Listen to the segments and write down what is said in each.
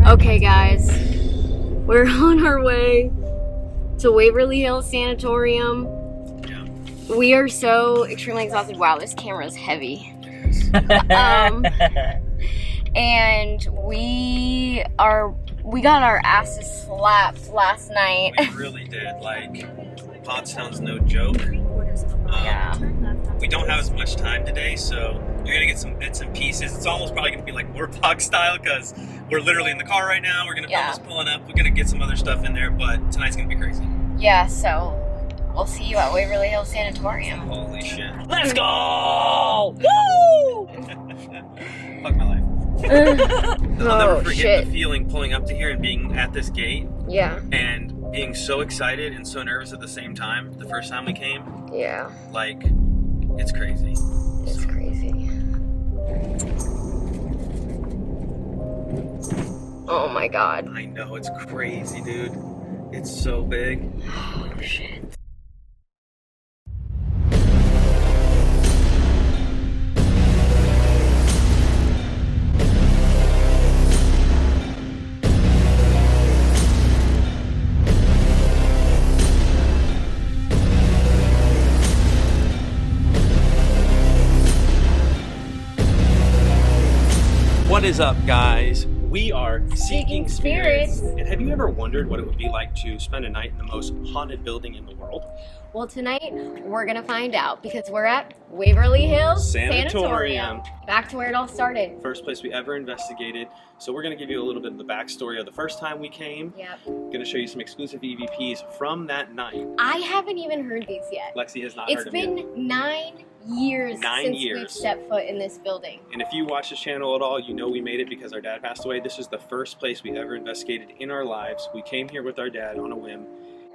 Okay, guys, we're on our way to Waverly Hills Sanitarium. Yeah. We are so extremely exhausted. Wow, this camera is heavy. And we got our asses slapped last night. We really did. Like, Pottstown's no joke. Yeah. We don't have as much time today, so you're gonna get some bits and pieces. It's almost probably gonna be like more vlog style because we're literally in the car right now. We're gonna film us pulling up. We're gonna get some other stuff in there, but tonight's gonna be crazy. Yeah, so we'll see you at Waverly Hills Sanitarium. Holy shit. Let's go! Woo! Fuck my life. I'll never forget shit. the feeling pulling up to here and being at this gate Yeah. and being so excited and so nervous at the same time. The first time we came, Yeah. like, it's crazy. It's crazy. Oh my god. I know, it's crazy, dude. It's so big. Oh shit. What is up, guys? We are Seeking Spirits. And have you ever wondered what it would be like to spend a night in the most haunted building in the world? Well, tonight we're gonna find out because we're at Waverly Hills Sanitarium. Back to where it all started. First place we ever investigated. So we're going to give you a little bit of the backstory of the first time we came. Yep. Going to show you some exclusive EVPs from that night. I haven't even heard these yet. Lexi has not It's heard of it. been 9 years since years. we've stepped foot in this building. And if you watch this channel at all, you know we made it because our dad passed away. This is the first place we ever investigated in our lives. We came here with our dad on a whim.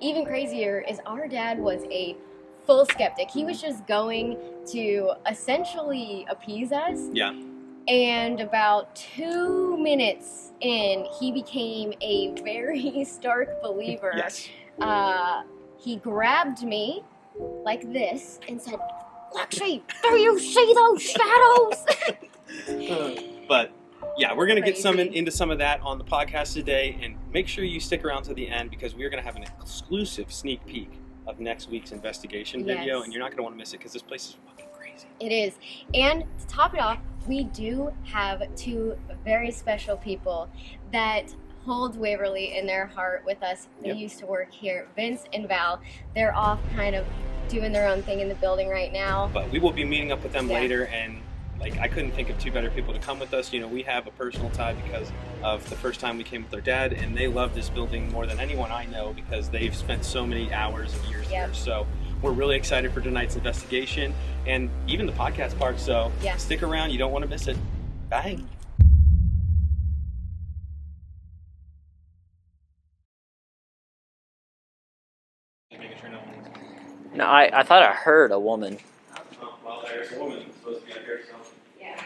Even crazier is our dad was a full skeptic. He was just going to essentially appease us. Yeah. And about 2 minutes in, he became a very stark believer. Yes. He grabbed me like this and said, "Lexi, do you see those shadows?" But yeah, we're going to get Crazy. into some of that on the podcast today. And make sure you stick around to the end because we're going to have an exclusive sneak peek of next week's investigation video. Yes. And you're not going to want to miss it because this place is fucking crazy. It is. And to top it off, we do have 2 very special people that hold Waverly in their heart with us. They Yep. used to work here, Vince and Val. They're off kind of doing their own thing in the building right now. But we will be meeting up with them Yeah. later, and like I couldn't think of 2 better people to come with us. You know, we have a personal tie because of the first time we came with our dad, and they love this building more than anyone I know because they've spent so many hours and years Yep. here. So we're really excited for tonight's investigation and even the podcast part. So Yeah. stick around, you don't want to miss it. Bye. No, I thought I heard a woman. Well, there's a woman supposed to be up here, so. Yeah.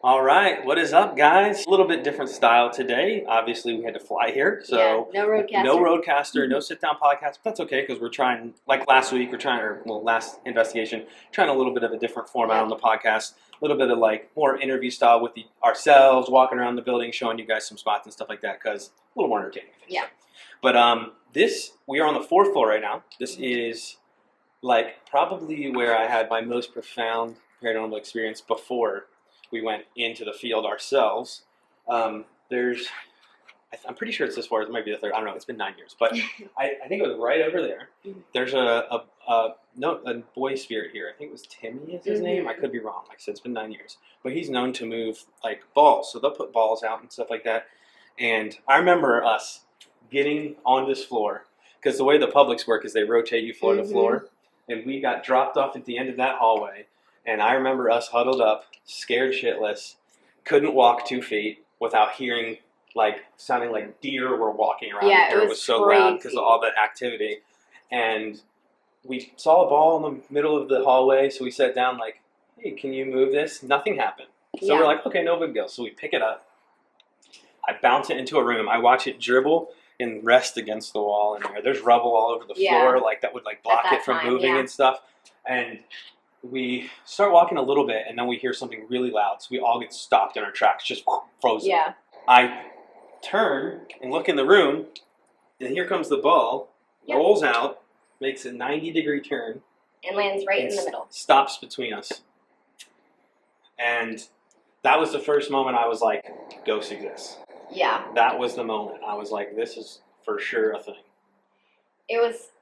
All right, what is up, guys? A little bit different style today. Obviously, we had to fly here, so Yeah, no roadcaster. no roadcaster, no sit-down podcast. But that's okay because we're trying, like last week, last investigation, trying a little bit of a different format Yeah. on the podcast. A little bit of like more interview style with ourselves, walking around the building, showing you guys some spots and stuff like that because a little more entertaining. I think. Yeah. But we are on the 4th floor right now. This is like probably where I had my most profound paranormal experience before we went into the field ourselves. I'm pretty sure it's this floor. It might be the 3rd. I don't know. It's been 9 years, but I think it was right over there. There's a boy spirit here. I think it was Timmy is his name. I could be wrong. Like I said, it's been 9 years, but he's known to move like balls. So they'll put balls out and stuff like that. And I remember us getting on this floor because the way the publics work is they rotate you floor to floor, and we got dropped off at the end of that hallway. And I remember us huddled up, scared shitless, couldn't walk 2 feet without hearing, like, sounding like deer were walking around. Yeah, the dirt it was so crazy. loud because of all that activity. And we saw a ball in the middle of the hallway, so we sat down like, hey, can you move this? Nothing happened. So we're like, okay, no big deal. So we pick it up. I bounce it into a room. I watch it dribble and rest against the wall in there. There's rubble all over the floor, like that would like block that it from time, moving yeah. and stuff. And we start walking a little bit, and then we hear something really loud. So we all get stopped in our tracks, just frozen. Yeah. I turn and look in the room, and here comes the ball, Yep. rolls out, makes a 90-degree turn, And lands right and in the middle. stops between us. And that was the first moment I was like, ghosts exist. Yeah. That was the moment. I was like, this is for sure a thing.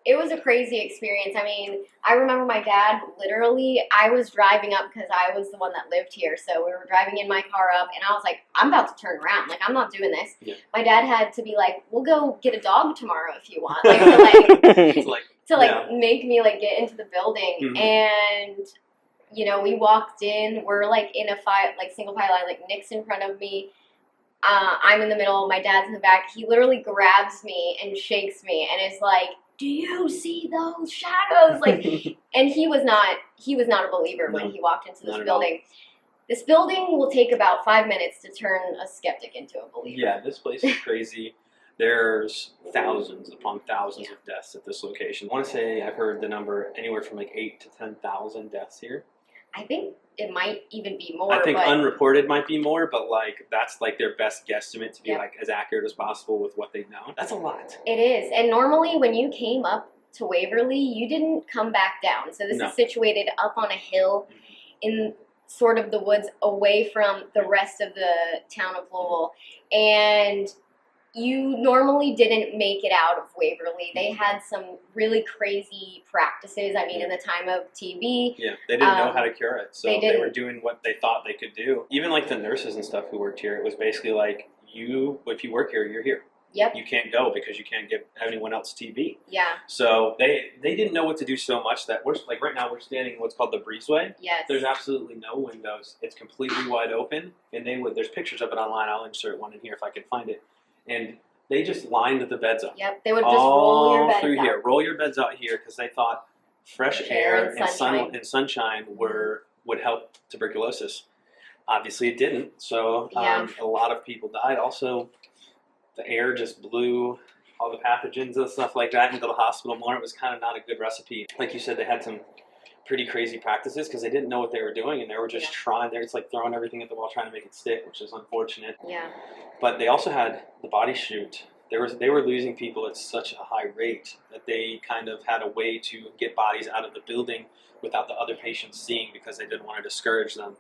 It was a crazy experience. I mean, I remember my dad literally, I was driving up because I was the one that lived here. So we were driving in my car up, and I was like, I'm about to turn around. Like, I'm not doing this. Yeah. My dad had to be like, we'll go get a dog tomorrow if you want. Like, It's like, make me like get into the building. Mhm. And, you know, we walked in. We're like in a single file line. Like, Nick's in front of me. I'm in the middle. My dad's in the back. He literally grabs me and shakes me and is like, "Do you see those shadows?" Like, and he was not a believer when he walked into this Not at all. building. This building will take about 5 minutes to turn a skeptic into a believer. Yeah, this place is crazy. There's thousands upon thousands of deaths at this location. I want to say I've heard the number anywhere from like 8,000 to 10,000 deaths here. I think it might even be more. I think but unreported might be more, but like that's like their best guesstimate to be Yep. like as accurate as possible with what they know. That's a lot. it is. And normally when you came up to Waverly, you didn't come back down. So this No. is situated up on a hill in sort of the woods away from the rest of the town of Louisville. And you normally didn't make it out of Waverly. They had some really crazy practices. I mean, in the time of TB. Yeah, they didn't know how to cure it, so they they were didn't. doing what they thought they could do. Even like the nurses and stuff who worked here, it was basically like, if you work here, you're here. Yep. You can't go because you can't give anyone else TB. Yeah. So they didn't know what to do so much that we're like right now we're standing in what's called the breezeway. Yes. There's absolutely no windows. It's completely wide open, and there's pictures of it online. I'll insert one in here if I can find it. And they just lined the beds up. Yep. They would just roll your beds through out. here. Roll your beds out here because they thought fresh air and sunshine. sunshine would help tuberculosis. Obviously, it didn't. So Yeah. a lot of people died. Also, the air just blew all the pathogens and stuff like that into the hospital more. It was kind of not a good recipe. Like you said, they had some pretty crazy practices because they didn't know what they were doing, and they were just trying. They're just like throwing everything at the wall, trying to make it stick, which is unfortunate. Yeah. But they also had the body chute. They were losing people at such a high rate that they kind of had a way to get bodies out of the building without the other patients seeing because they didn't want to discourage them.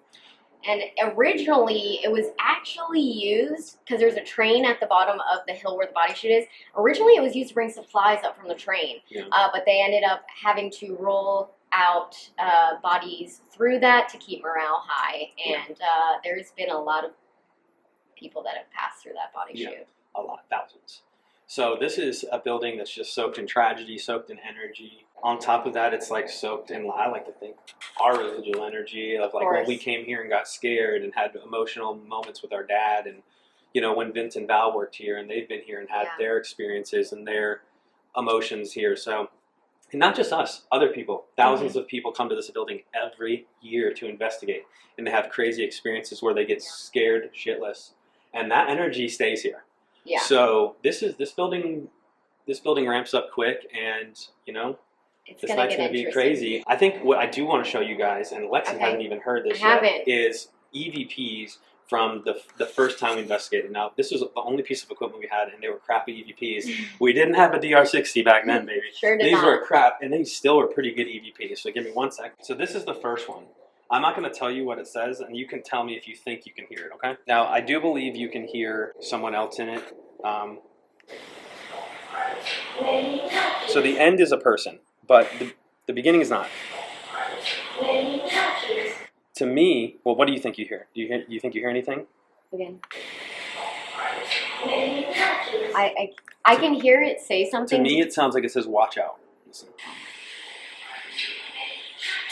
And originally, it was actually used, because there's a train at the bottom of the hill where the body chute is. Originally, it was used to bring supplies up from the train. Yeah. But they ended up having to roll out bodies through that to keep morale high. And there's been a lot of people that have passed through that body chute. A lot, thousands. So this is a building that's just soaked in tragedy, soaked in energy. On top of that, it's like soaked in, I like to think, our residual energy of like when we came here and got scared and had emotional moments with our dad, and you know when Vince and Val worked here and they've been here and had their experiences and their emotions here. So, and not just us, other people, thousands of people come to this building every year to investigate, and they have crazy experiences where they get scared shitless, and that energy stays here. Yeah. So this building ramps up quick, and you know. This night's going to be crazy. I think what I do want to show you guys, and Lexi hasn't even heard this yet, is EVPs from the first time we investigated. Now, this was the only piece of equipment we had, and they were crappy EVPs. We didn't have a DR60 back then, baby. Sure did These not. were crap, and they still were pretty good EVPs. So give me 1 sec. So this is the first one. I'm not going to tell you what it says, and you can tell me if you think you can hear it, okay? Now, I do believe you can hear someone else in it. So the end is a person. But the beginning is not. To me, well, what do you think you hear? Do you think you hear anything? Again. I can hear it say something. To me, it sounds like it says, watch out. Listen. It's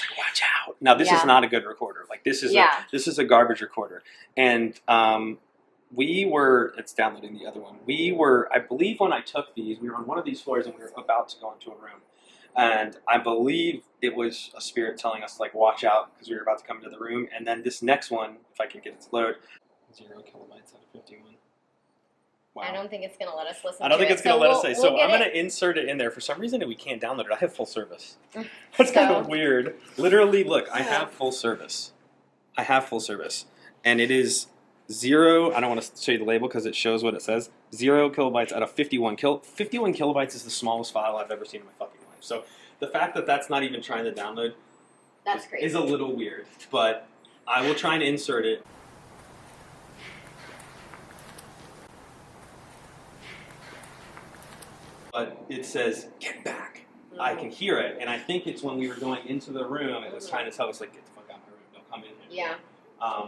like, watch out. Now, this is not a good recorder. Like, this is a garbage recorder. And it's downloading the other one. I believe when I took these, we were on one of these floors and we were about to go into a room. And I believe it was a spirit telling us, like, watch out, because we were about to come into the room. And then this next one, if I can get it to load, 0 kilobytes out of 51. Wow. I don't think it's going to let us listen to it. I don't think it's going to let us say. So I'm going to to insert it in there. For some reason, we can't download it. I have full service. That's kind of weird. Literally, look, I have full service. I have full service. And it is 0, I don't want to show you the label because it shows what it says, 0 kilobytes out of 51. 51 kilobytes is the smallest file I've ever seen in my fucking life. So the fact that that's not even trying to download is a little weird. But I will try and insert it. But it says, get back. Mm-hmm. I can hear it. And I think it's when we were going into the room, it was trying to tell us, like, get the fuck out of my room. Don't come in here. Yeah.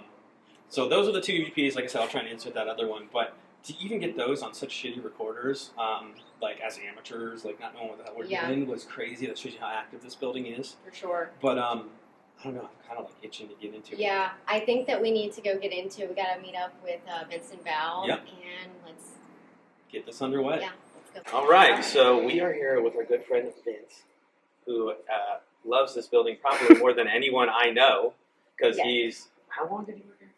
So those are the 2 EVPs. Like I said, I'll try and insert that other one. But to even get those on such shitty recorders, like as amateurs, like not knowing what the hell we're doing, was crazy. That shows you how active this building is. For sure. But I don't know. I'm kind of like itching to get into it. Yeah, I think that we need to go get into it. We got to meet up with Vince and Val. Yep. And let's get this underway. Yeah. All right, so we are here with our good friend Vince, who loves this building probably more than anyone I know, because he's... How long did he work here?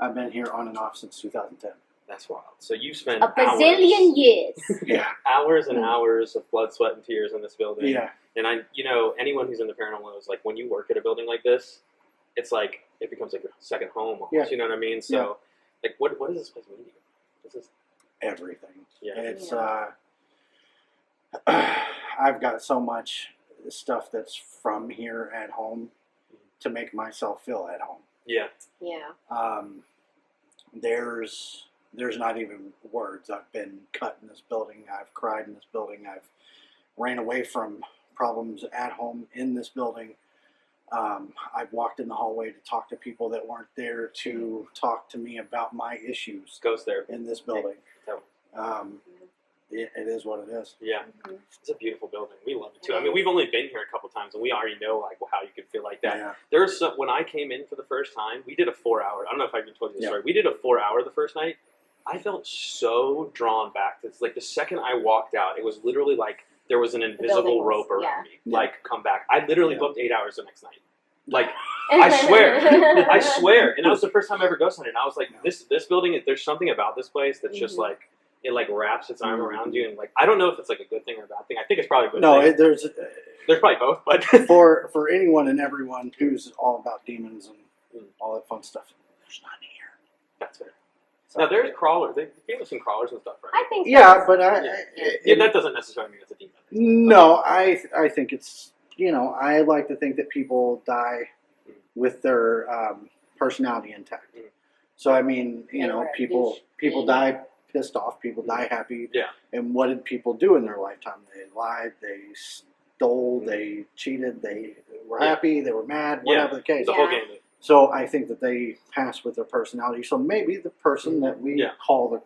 I've been here on and off since 2010. That's wild. So you spent a bazillion years. Yeah. Hours and hours of blood, sweat, and tears in this building. Yeah. And anyone who's in the paranormal knows, like, when you work at a building like this, it's like, it becomes like your second home almost, you know what I mean? So, like, what does this place mean to you? This is everything. Yeah. It's, I've got so much stuff that's from here at home to make myself feel at home. Yeah. Yeah. There's not even words. I've been cut in this building. I've cried in this building. I've ran away from problems at home in this building. I've walked in the hallway to talk to people that weren't there to talk to me about my issues. Goes there in this building. It is what it is. Yeah. It's a beautiful building. We love it too. I mean, we've only been here a couple times, and we already know like how you could feel like that. Yeah. There's when I came in for the first time, we did a 4-hour. I don't know if I even told you the story. We did a 4-hour the first night. I felt so drawn back. It's like the second I walked out, it was literally like there was an invisible rope around me. Like, come back. I literally booked 8 hours the next night. Like, I swear. I swear. And that was the first time I ever ghosted it. And I was like, this building, there's something about this place that's just like, it like wraps its arm around you. And like, I don't know if it's like a good thing or a bad thing. I think it's probably a good thing. There's probably both. But for anyone and everyone who's all about demons and all that fun stuff, there's none here. That's fair. So, now, there's crawlers. They gave us some crawlers and stuff, right? I think but that doesn't necessarily mean it's a demon. No, I think it's, I like to think that people die with their personality intact. So, I mean, people die pissed off, people die happy. Yeah. And what did people do in their lifetime? They lied, they stole, they cheated, they were happy, they were mad, whatever the case. The whole game. So I think that they pass with their personality. So maybe the person that we call the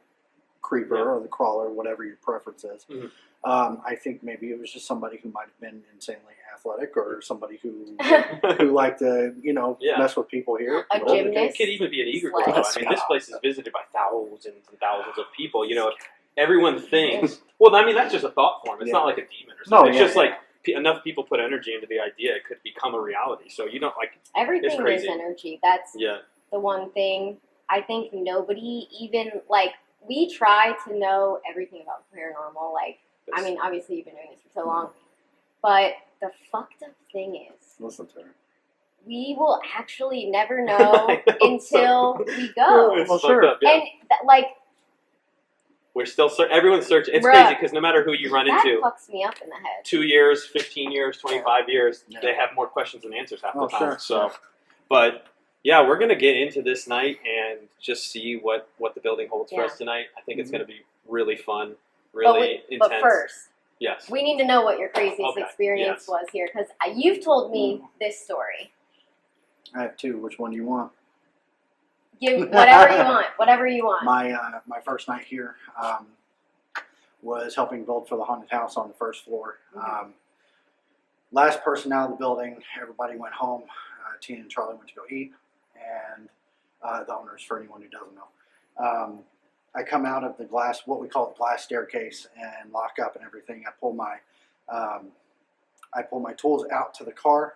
creeper or the crawler, whatever your preference is, I think maybe it was just somebody who might have been insanely athletic or somebody who liked to, mess with people here. A gymnast. It could even be an egregore. I mean, this place is visited by thousands and thousands of people. Everyone thinks, well, I mean, that's just a thought form. It's not like a demon or something. It's just like enough people put energy into the idea, it could become a reality. So everything is energy. That's the one thing. I think nobody even we try to know everything about paranormal. I mean, obviously you've been doing this for so long, but the fucked up thing is, listen to her. We will actually never know until we go. Well, sure. Up, and we're still everyone's searching. It's crazy because no matter who you run into, that fucks me up in the head. 2 years, 15 years, 25 years, they have more questions than answers half the time. So, but yeah, we're gonna get into this night and just see what the building holds for us tonight. I think it's gonna be really fun, really intense. But first, yes, we need to know what your craziest experience was here, because you've told me this story. I have two. Which one do you want? Give whatever you want. Whatever you want. My first night here was helping build for the haunted house on the first floor. Last person out of the building, everybody went home. Tina and Charlie went to go eat, and the owners, for anyone who doesn't know. I come out of the glass, what we call the glass staircase, and lock up and everything. I pull my tools out to the car,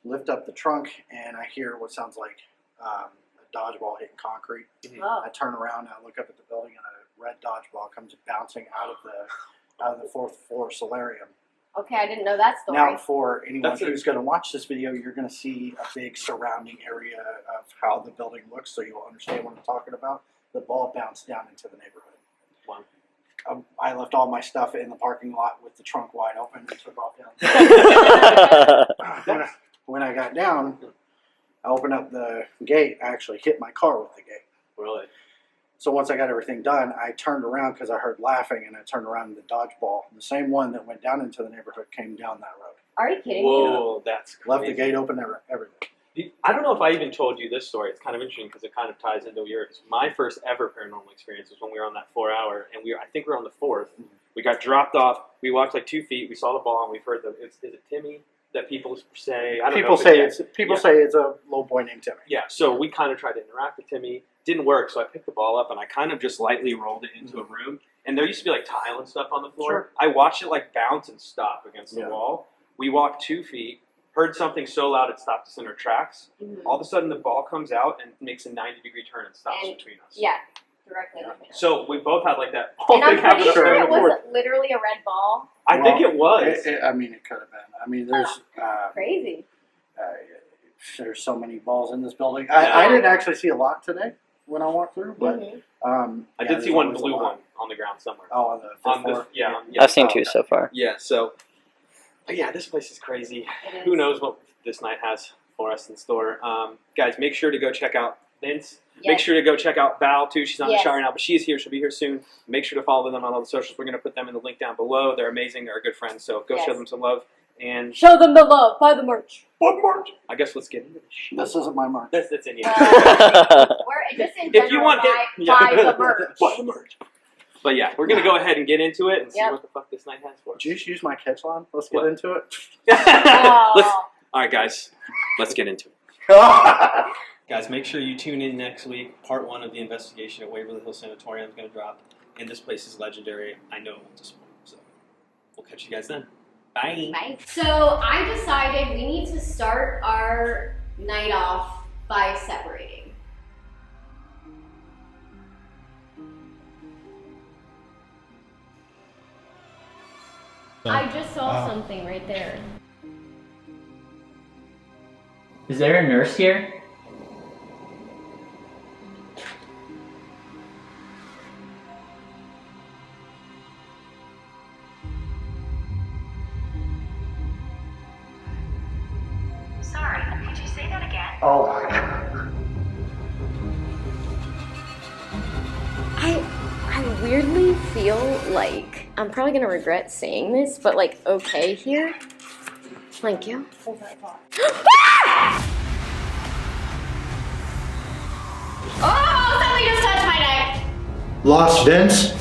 lift up the trunk, and I hear what sounds like a dodgeball hitting concrete. Oh. I turn around, I look up at the building, and a red dodgeball comes bouncing out of the fourth floor solarium. Okay, I didn't know that story. Now, for anyone who's going to watch this video, you're going to see a big surrounding area of how the building looks, so you'll understand what I'm talking about. The ball bounced down into the neighborhood. Wow. I left all my stuff in the parking lot with the trunk wide open and took off down. When I got down, I opened up the gate. I actually hit my car with the gate. Really? So once I got everything done, I turned around because I heard laughing, and I turned around and the dodgeball, the same one that went down into the neighborhood, came down that road. Are you kidding me? Whoa, that's crazy. Left the gate open, everything. I don't know if I even told you this story. It's kind of interesting because it kind of ties into yours. My first ever paranormal experience was when we were on that 4-hour, and I think we were on the 4th. We got dropped off. We walked like 2 feet. We saw the ball, and we've heard is it Timmy that people say? I don't know. People say it's a little boy named Timmy. Yeah. So we kind of tried to interact with Timmy. Didn't work. So I picked the ball up and I kind of just lightly rolled it into a room. And there used to be like tile and stuff on the floor. Sure. I watched it like bounce and stop against the wall. We walked 2 feet. Heard something so loud it stopped us in our tracks. Mm-hmm. All of a sudden, the ball comes out and makes a 90-degree turn and stops between us. Yeah, directly. So we both had like that. And I'm pretty happen sure up it was literally a red ball. I think it was. It could have been. I mean, there's Crazy. There's so many balls in this building. I didn't actually see a lot today when I walked through, but I did see one blue one on the ground somewhere. Oh, on the fifth floor? Yeah. I've seen 2 so far. Yeah. So, but yeah, this place is crazy. It Who is. knows what this night has for us in store. Guys, make sure to go check out Vince. Yes. Make sure to go check out Val, too. She's not in the Yes. shower now, but she's here. She'll be here soon. Make sure to follow them on all the socials. We're going to put them in the link down below. They're amazing. They're good friends. So go show them some love. And Show them the love. Buy the merch. I guess let's get into this. This isn't my mark. That's in here. We're just in general, If you want buy the merch. Buy the merch. But yeah, we're going to go ahead and get into it and see what the fuck this night has for us. Did you just use my catch line? Let's get into it. All right, guys. Let's get into it. Guys, make sure you tune in next week. Part 1 of the investigation at Waverly Hill Sanitarium is going to drop. And this place is legendary. I know it won't disappoint. So we'll catch you guys then. Bye. Bye. So I decided we need to start our night off by separating. I just saw something right there. Is there a nurse here? Sorry, could you say that again? Oh my God. I weirdly feel like I'm probably gonna regret saying this, but like okay here. Thank you. Oh my God. Oh, something just touched my neck. Lost Vince?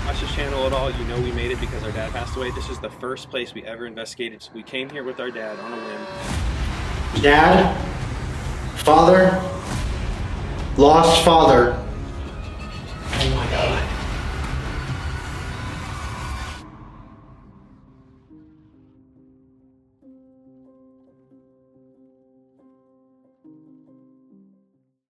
Watch this channel at all, you know we made it because our dad passed away. This is the first place we ever investigated. So we came here with our dad on a whim. Dad? Father? Lost father?